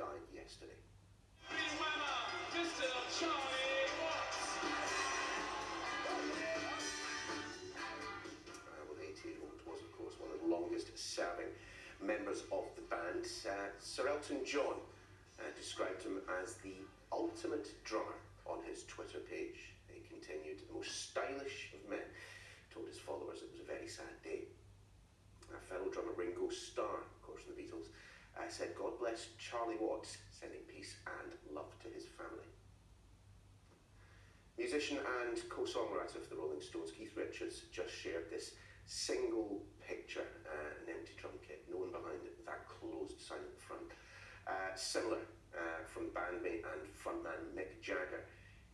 died yesterday. Mr. Charlie Watts. Well, the 80-year-old was, of course, one of the longest-serving members of the band. Sir Elton John described him as the ultimate drummer on his Twitter page. He continued, the most stylish of men, told his followers it was a very sad day. Fellow drummer Ringo Starr, of course, from the Beatles, said, God bless Charlie Watts, sending peace and love to his family. Musician and co-songwriter for the Rolling Stones, Keith Richards, just shared this single picture, an empty drum kit, no one behind it, that closed sign at the front. Similar from bandmate and frontman Mick Jagger,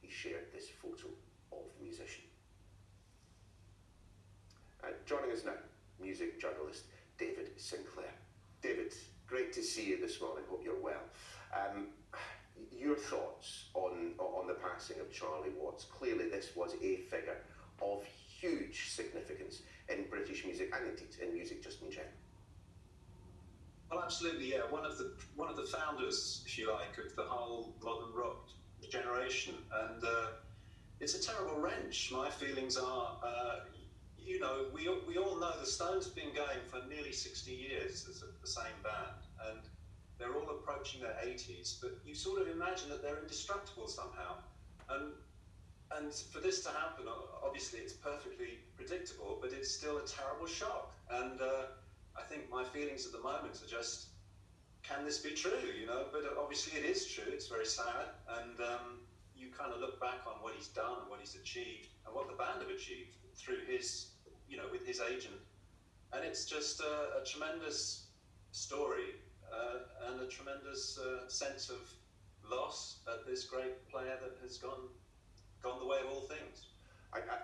he shared this photo of the musician. Joining us now, music journalist David Sinclair. David, great to see you this morning, hope you're well. Your thoughts on the passing of Charlie Watts. Clearly this was a figure of huge significance in British music and indeed in music just in general. Well, absolutely, yeah. One of the founders, if you like, of the whole modern rock generation, and it's a terrible wrench. My feelings are, we all know the Stones have been going for nearly 60 years as the same band, and they're all approaching their 80s, but you sort of imagine that they're indestructible somehow, and for this to happen, obviously it's perfectly predictable, but it's still a terrible shock, and I think my feelings at the moment are just, can this be true, but obviously it is true, it's very sad, and you kind of look back on what he's done, what he's achieved, and what the band have achieved through his, with his agent, and it's just a tremendous story, and a tremendous sense of loss at this great player that has gone the way of all things.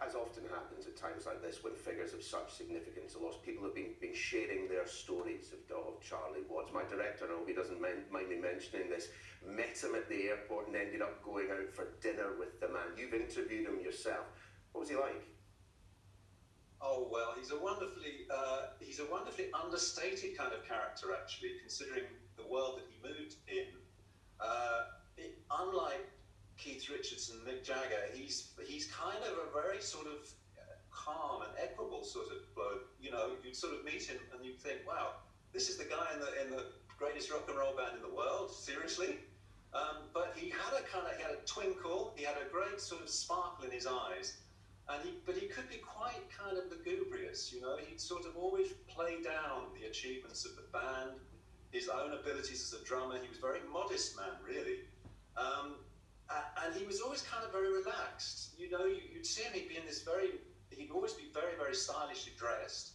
As often happens at times like this, when figures of such significance are lost, people have been sharing their stories of Charlie Watts. My director, I hope he doesn't mind me mentioning this, met him at the airport and ended up going out for dinner with the man. You've interviewed him yourself. What was he like? Oh, well, he's a wonderfully understated kind of character, actually, considering the world that he moved in. Unlike Keith Richards and Mick Jagger, he's kind of a very sort of calm and equable sort of bloke. You'd sort of meet him and you'd think, wow, this is the guy in the greatest rock and roll band in the world, seriously? But he had a twinkle, he had a great sort of sparkle in his eyes, but he could be quite kind of lugubrious, he'd sort of always play down the achievements of the band, his own abilities as a drummer. He was a very modest man, really. And he was always kind of very relaxed. You'd see him, he'd always be very, very stylishly dressed,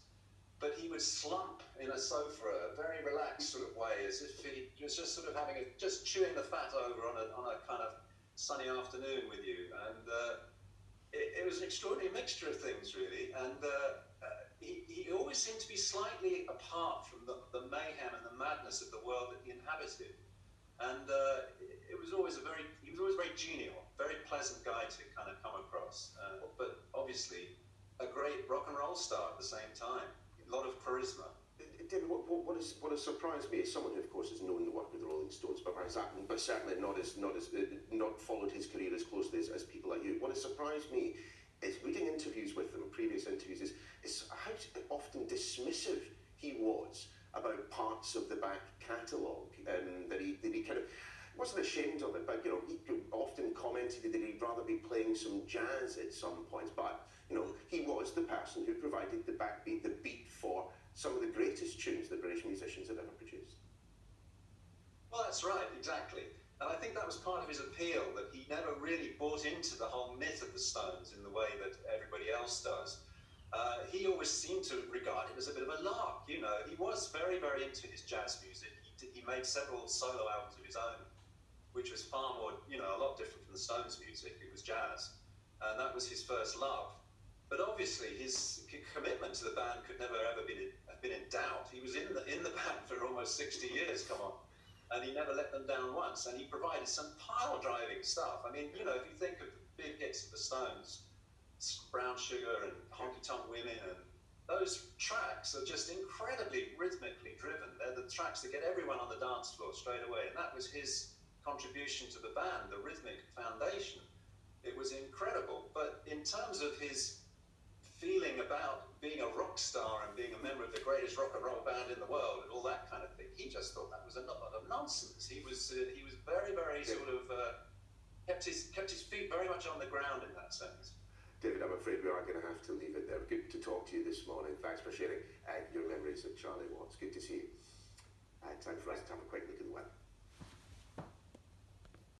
but he would slump in a sofa, a very relaxed sort of way, as if he was just sort of just chewing the fat over on a kind of sunny afternoon with you. And it was an extraordinary mixture of things, really. And he always seemed to be slightly apart from the mayhem and the madness of the world that he inhabited. And he was always very genial, very pleasant guy to kind of come across. But obviously, a great rock and roll star at the same time. A lot of charisma. David, what has surprised me as someone who, of course, has known the work of the Rolling Stones, but certainly not followed his career as closely as people like you. What has surprised me is reading interviews with them, previous interviews, is how often dismissive he was about parts of the back catalogue, that he kind of wasn't ashamed of it, but he often commented that he'd rather be playing some jazz at some points. But he was the person who provided the backbeat, the beat for some of the greatest tunes that British musicians have ever produced. Well, that's right, exactly. And I think that was part of his appeal, that he never really bought into the whole myth of the Stones in the way that everybody else does. He always seemed to regard it as a bit of a lark, He was very, very into his jazz music. He made several solo albums of his own, which was far more, a lot different from the Stones' music. It was jazz, and that was his first love. But obviously, his commitment to the band could never ever have been in doubt. He was in the band for almost 60 years. Come on. And he never let them down once, and he provided some pile-driving stuff. I mean, if you think of the big hits of the Stones, Brown Sugar and Honky Tonk Women, and those tracks are just incredibly rhythmically driven. They're the tracks that get everyone on the dance floor straight away. And that was his contribution to the band, the rhythmic foundation. It was incredible. But in terms of his feeling about being a rock star and being a member of the greatest rock and roll band in the world and all that kind of thing, he just thought that was a lot of nonsense. He was very, very sort of kept his feet very much on the ground in that sense. David, I'm afraid we are going to have to leave it there. Good to talk to you this morning. Thanks for sharing your memories of Charlie Watts. Good to see you. Time for us to have a quick look at the weather.